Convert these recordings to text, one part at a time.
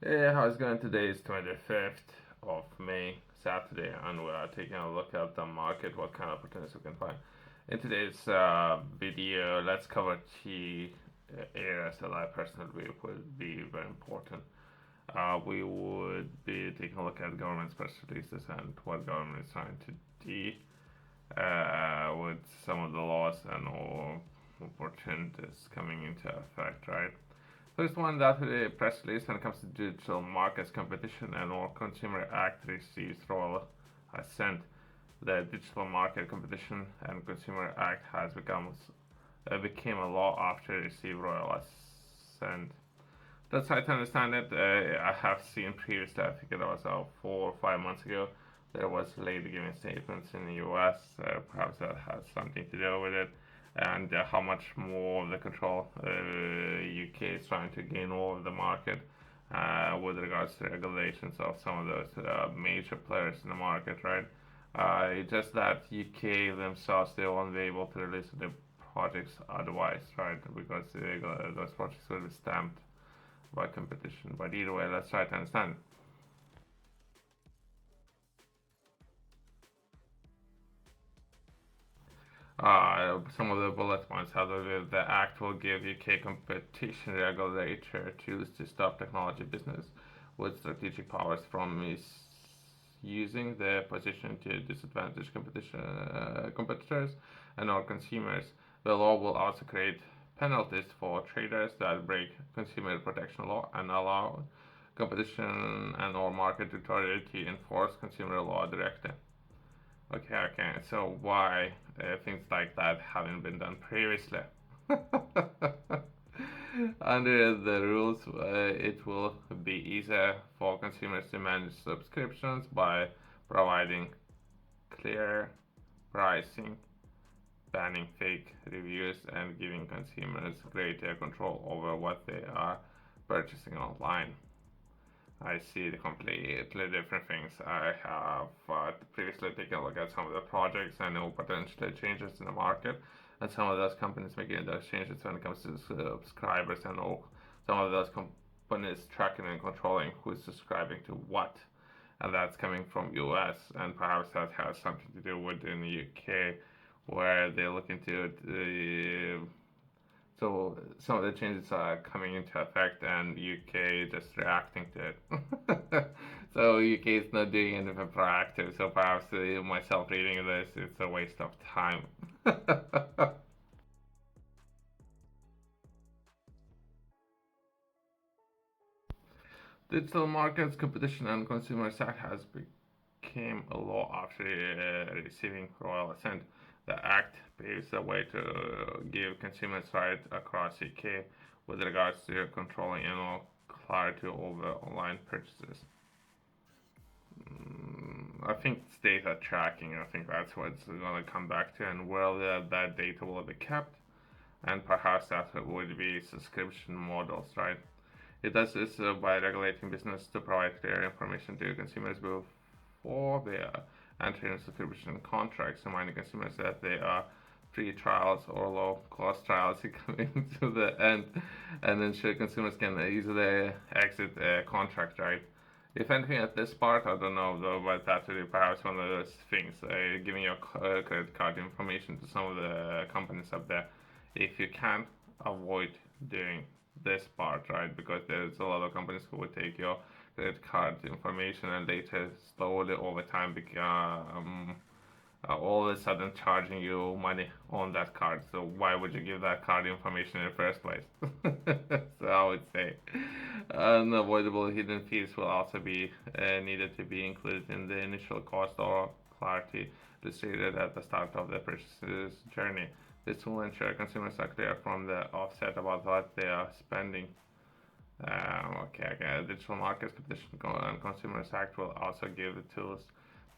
Hey, how's it going? Today is 25th of May, Saturday, and we are taking a look at the market, what kind of opportunities we can find. In today's video, let's cover key areas that I personally believe would be very important. We would be taking a look at government's press releases and what government is trying to do with some of the laws and all opportunities coming into effect, right? First one, that the press release when it comes to digital markets competition and all Consumer Act receives royal assent. The Digital Market Competition and Consumer Act has became a law after it received royal assent. That's how to understand it. I have seen previously, I think it was 4 or 5 months ago, there was lady giving statements in the US. Perhaps that has something to do with it, and how much more of the control UK is trying to gain over the market with regards to regulations of some of those major players in the market, right? It's just that UK themselves, they won't be able to release the projects otherwise, right? Because those projects will be stamped by competition. But either way, let's try to understand. Some of the bullet points. However, the Act will give UK competition regulator tools to stop technology business with strategic powers from misusing their position to disadvantage competitors and our consumers. The law will also create penalties for traders that break consumer protection law and allow competition and or market authority to enforce consumer law directly. Okay. So why things like that haven't been done previously? Under the rules, it will be easier for consumers to manage subscriptions by providing clear pricing, banning fake reviews, and giving consumers greater control over what they are purchasing online. I see the completely different things. I have previously taken a look at some of the projects and know potential changes in the market, and some of those companies making those changes when it comes to subscribers, and all some of those companies tracking and controlling who's subscribing to what, and that's coming from US, and perhaps that has something to do with in the UK, where they look into so some of the changes are coming into effect, and UK just reacting to it. So UK is not doing anything proactive. So perhaps myself reading this, it's a waste of time. Digital Markets Competition and Consumers Act has became a law after receiving royal assent. The act paves the way to give consumers rights across UK with regards to controlling and clarity over online purchases. I think it's data tracking. I think that's what it's going to come back to, and where that data will be kept, and perhaps that would be subscription models, right? It does this by regulating business to provide clear information to consumers before they enter subscription contracts, reminding consumers that they are free trials or low cost trials coming to the end, and ensure consumers can easily exit a contract, right? If anything, at this part, I don't know though, but that would be perhaps one of those things, giving your credit card information to some of the companies up there. If you can avoid doing this part, right? Because there's a lot of companies who would take your credit card information and later slowly over time become all of a sudden charging you money on that card. So why would you give that card information in the first place? So I would say unavoidable hidden fees will also be needed to be included in the initial cost or clarity stated at the start of the purchases journey. This will ensure consumers are clear from the offset about what they are spending. Okay. Digital Markets Competition and Consumers Act will also give the tools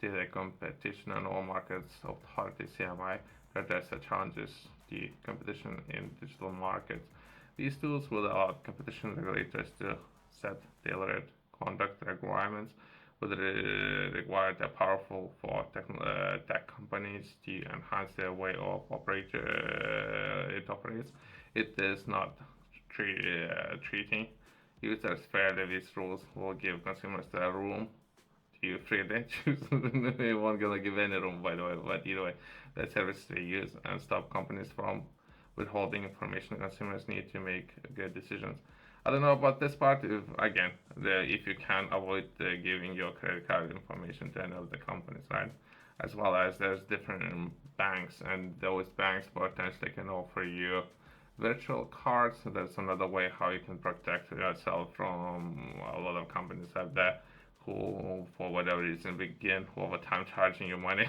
to the Competition and All Markets Authority (CMI) to address the challenges to competition in digital markets. These tools will allow competition regulators to set tailored conduct requirements, would require the powerful for tech companies to enhance their way of it operates. It is not treating users fairly. These rules will give consumers the room to freely choose. They won't gonna give any room, by the way, but either way, the service they use and stop companies from withholding information consumers need to make good decisions. I don't know about this part. If again, if you can avoid giving your credit card information to any of the companies, right? As well as there's different banks, and those banks potentially can offer you virtual cards. That's another way how you can protect yourself from a lot of companies out there who, for whatever reason, begin over time charging you money.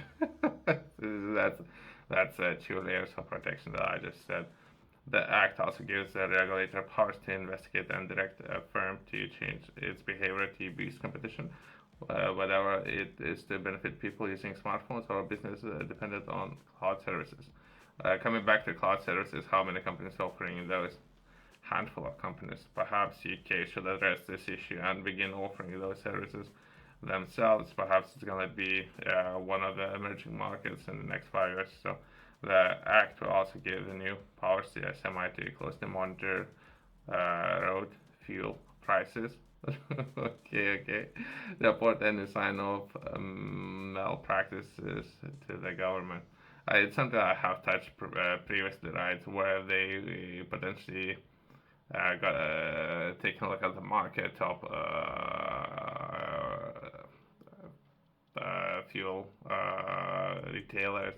that's two layers of protection that I just said. The Act also gives the regulator powers to investigate and direct a firm to change its behavior to boost competition, whether it is to benefit people using smartphones or business dependent on cloud services. Coming back to cloud services, how many companies offering those? Handful of companies. Perhaps UK should address this issue and begin offering those services themselves. Perhaps it's going to be one of the emerging markets in the next 5 years. So the Act will also give the new powers to SMI to closely monitor road fuel prices. Okay. Report any sign of malpractices to the government. It's something I have touched previously, right? Where they potentially got taking a look at the market of fuel retailers,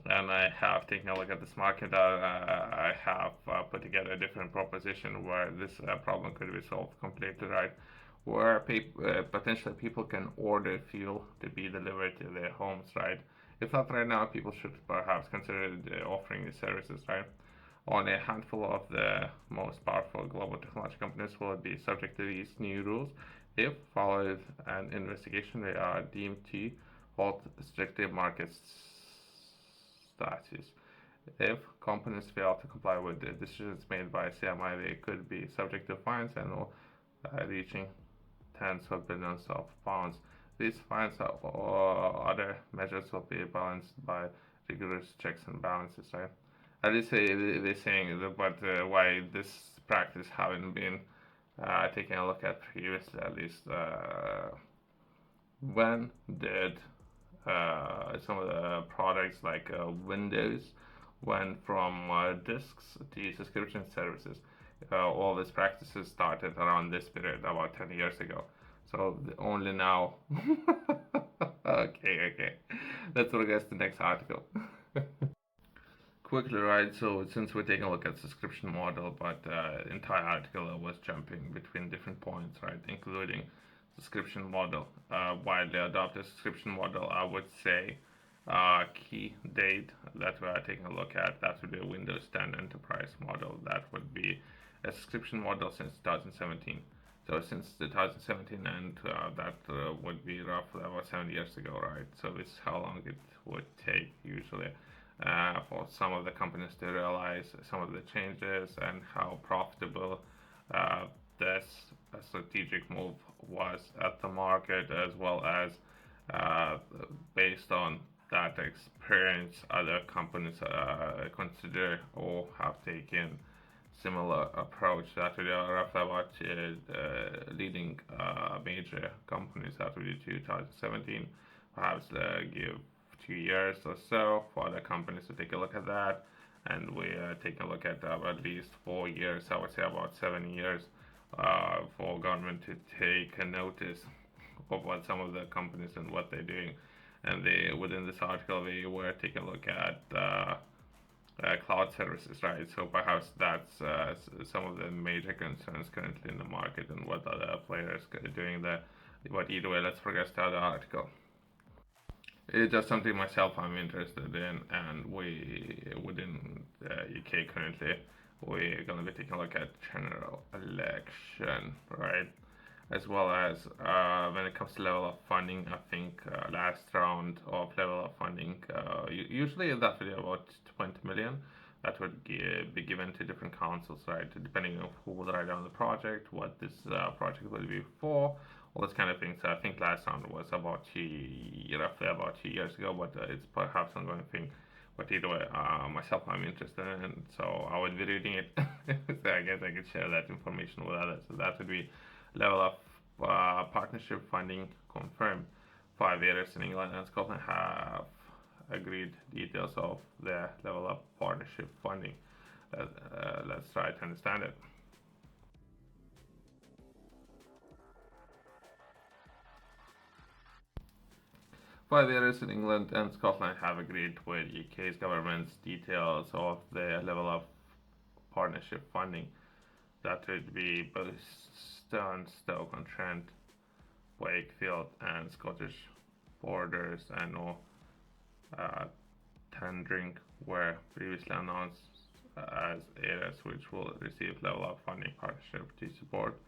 and I have taken a look at this market. I have put together a different proposition where this problem could be solved completely, right? Where potentially people can order fuel to be delivered to their homes, right? If not right now, people should perhaps consider offering these services, right? Only a handful of the most powerful global technology companies will be subject to these new rules. If followed an investigation, they are deemed to hold restrictive market status. If companies fail to comply with the decisions made by CMI, they could be subject to fines and reaching tens of billions of pounds. These fines or other measures will be balanced by rigorous checks and balances, right? At least they're saying that, but why this practice haven't been taken a look at previously, at least. When did some of the products like Windows went from disks to subscription services? All these practices started around this period, about 10 years ago. So only now. Okay. Let's progress to the next article. Quickly, right? So since we're taking a look at subscription model, but entire article was jumping between different points, right? Including subscription model. Widely adopted subscription model, I would say key date that we are taking a look at, that would be a Windows 10 enterprise model. That would be a subscription model since 2017. So since 2017, and that would be roughly about 7 years ago, right? So this is how long it would take usually for some of the companies to realize some of the changes and how profitable this strategic move was at the market, as well as based on that experience, other companies consider or have taken similar approach. That would be roughly about leading major companies that would be 2017. Perhaps give 2 years or so for the companies to take a look at that, and we take a look at at least 4 years. I would say about 7 years for government to take a notice of what some of the companies and what they're doing. And they, within this article, they were taking a look at cloud services, right? So perhaps that's some of the major concerns currently in the market and what other players are doing there. But either way, let's progress to the article. It's just something myself I'm interested in, and we within the UK currently we're gonna be taking a look at general election, right? As well as when it comes to level of funding, I think last round of level of funding, usually that would be about 20 million. That would be given to different councils, right? Depending on who will write down the project, what this project will be for, all those kind of things. I think last round was about roughly about 2 years ago, but it's perhaps ongoing thing. But either way, myself, I'm interested in it, so I would be reading it. So I guess I could share that information with others. So that would be level of partnership funding confirmed. 5 areas in England and Scotland have agreed details of their level of partnership funding. Let's try to understand it. 5 areas in England and Scotland have agreed with UK's government's details of the level of partnership funding. That would be Boston, Stoke-on-Trent, Wakefield, and Scottish Borders and all tendering were previously announced as areas which will receive level of funding partnership to support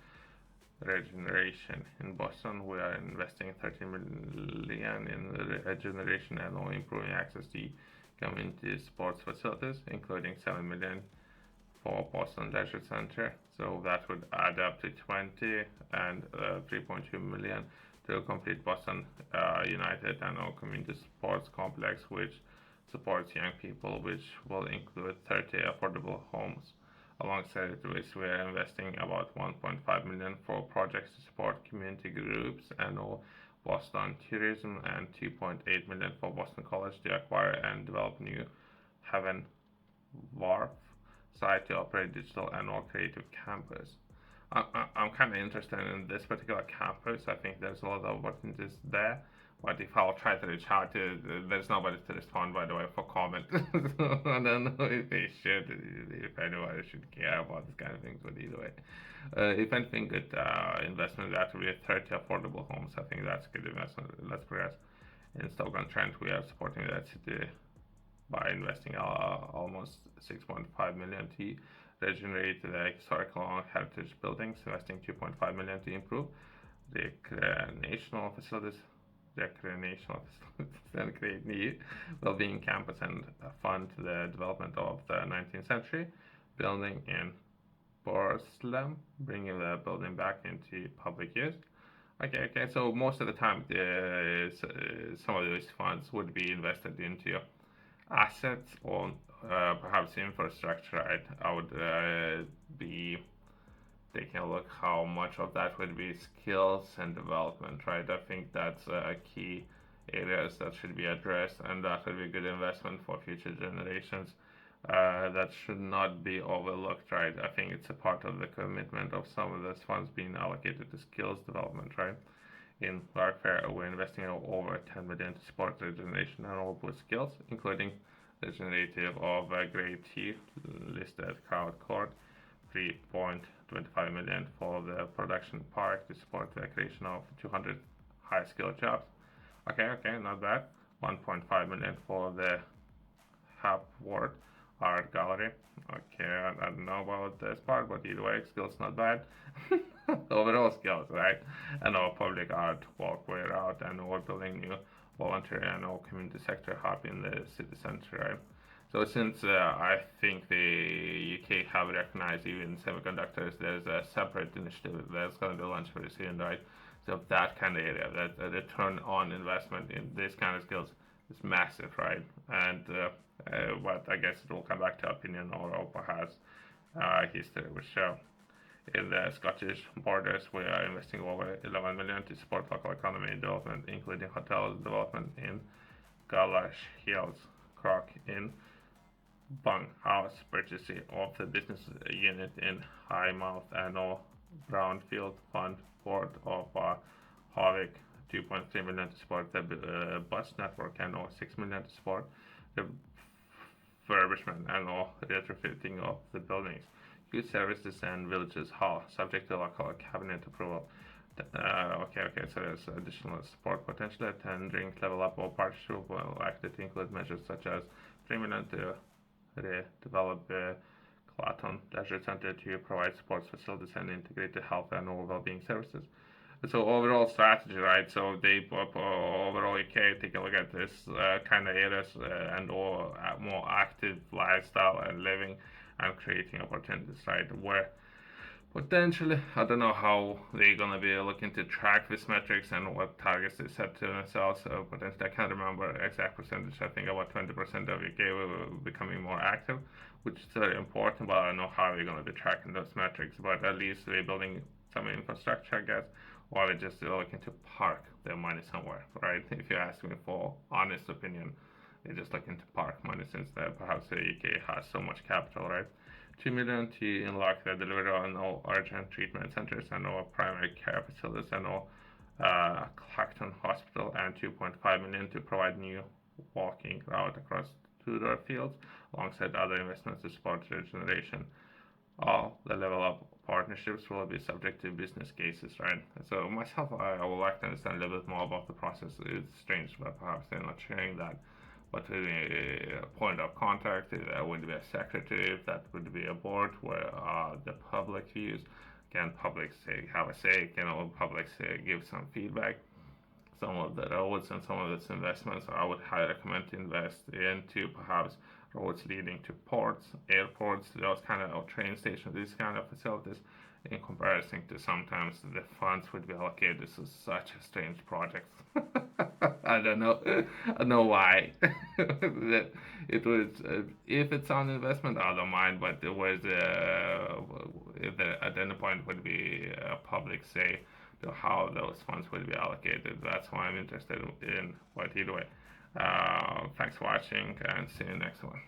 regeneration. In Boston, we are investing 30 million in regeneration and improving access to community sports facilities, including 7 million for Boston Leisure Center. So that would add up to 20 and 3.2 million to complete Boston United and community sports complex, which supports young people, which will include 30 affordable homes. Alongside which we are investing about 1.5 million for projects to support community groups and Boston tourism, and 2.8 million for Boston College to acquire and develop new Haven Wharf site to operate digital and creative campus. I'm kind of interested in this particular campus. I think there's a lot of opportunities there. But if I'll try to reach out to, there's nobody to respond, by the way, for comment. So I don't know if they should, if anybody should care about this kind of things, but either way. If anything, good investment, that would be 30 affordable homes. I think that's a good investment. Let's progress. In Stoke-on-Trent, we are supporting that city by investing almost 6.5 million to regenerate the historical heritage buildings, investing 2.5 million to improve the recreational facilities and create new well-being campus and fund the development of the 19th century building in Borslem, bringing the building back into public use. Okay. So most of the time, some of those funds would be invested into assets or perhaps infrastructure. Right? I would be taking a look how much of that would be skills and development, right? I think that's key areas that should be addressed, and that would be a good investment for future generations. That should not be overlooked, right? I think it's a part of the commitment of some of those funds being allocated to skills development, right? In warfare, we're investing over 10 million to support regeneration and all with skills, including regenerative of grade T listed crowd court, 3.25 million for the production park to support the creation of 200 high skilled jobs. Okay, not bad. 1.5 million for the Hapworth art gallery. Okay, I don't know about this part, but either way, skills not bad. Overall skills, right? And our public art walkway route, and we're building new volunteer and community sector hub in the city center, right? So since I think the UK have recognized even semiconductors, there's a separate initiative that's going to be launched very soon, right? So that kind of area, that return on investment in this kind of skills is massive, right? And but I guess it will come back to opinion or perhaps history will show. In the Scottish Borders, we are investing over 11 million to support local economy development, including hotel development in Gallash Hills, Croc in Bung House, purchasing of the business unit in Highmouth, and Brownfield Fund Board of Harwick, 2.3 million to support the bus network, and 6 million to support the refurbishment and retrofitting of the buildings. Youth Services and Villages Hall, subject to local cabinet approval. So there's additional support potentially. Tendering level up or partnership will likely to include measures such as 3 million to redevelop the Claton Leisure Center to provide sports facilities and integrated health and well-being services. So overall strategy, right? So they overall UK take a look at this kind of areas and more active lifestyle and living and creating opportunities, right? Where Potentially, I don't know how they're gonna be looking to track these metrics and what targets they set to themselves. So potentially, I can't remember exact percentage. I think about 20% of UK will be becoming more active, which is very important. But I don't know how they're gonna be tracking those metrics. But at least they're building some infrastructure, I guess, or they're just looking to park their money somewhere, right? If you ask me for honest opinion, they're just looking to park money since perhaps the UK has so much capital, right? 2 million to unlock the delivery on all urgent treatment centers and all primary care facilities and all Clacton Hospital, and 2.5 million to provide new walking route across Tudor fields alongside other investments to support regeneration. All the level up partnerships will be subject to business cases, right? So myself, I would like to understand a little bit more about the process. It's strange, but perhaps they're not sharing that. What would be a point of contact? That would be a secretary. That would be a board where the public views. Can public say have a say? Can all public say give some feedback? Some of the roads and some of its investments, I would highly recommend to invest into perhaps roads leading to ports, airports, those kind of train stations, these kind of facilities, in comparison to sometimes the funds would be allocated. This is such a strange project. I don't know. I don't know why. That it was. If it's on investment, I don't mind. But there was if the at any point would be a public say to how those funds will be allocated. That's why I'm interested in. But either way, thanks for watching and see you next one.